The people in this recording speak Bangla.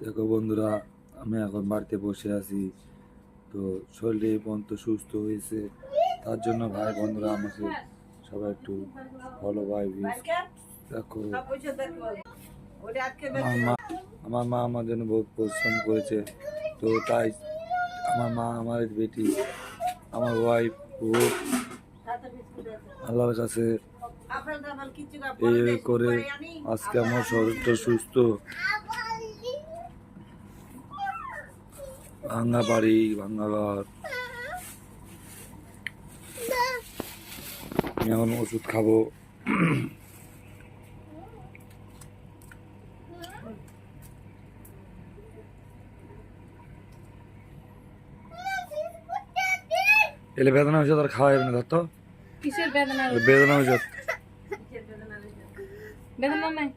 দেখো বন্ধুরা, আমি এখন বাড়িতে বসে আছি। তো শরীরে এই পর্যন্ত সুস্থ হয়েছে, তার জন্য ভাই বন্ধুরা আমাকে সবাই একটু ফলো বাই দেখো। আমার মা আমার জন্য বহুত পরিশ্রম করেছে। তো তাই আমার মা, আমার বেটি, আমার ওয়াইফ বহুত আল্লাহর কাছে এই করে আজকে আমার শরীরটা সুস্থ। ভাঙ্গা বাড়ি, ভাঙ্গা ঘর, আমি এখন ওষুধ খাবো। এলে বেদনা ওষুধ আর খাওয়া যাবে না। ধর তো কিসের বেদনা? বেদনা ওষুধ বেদনা নাই।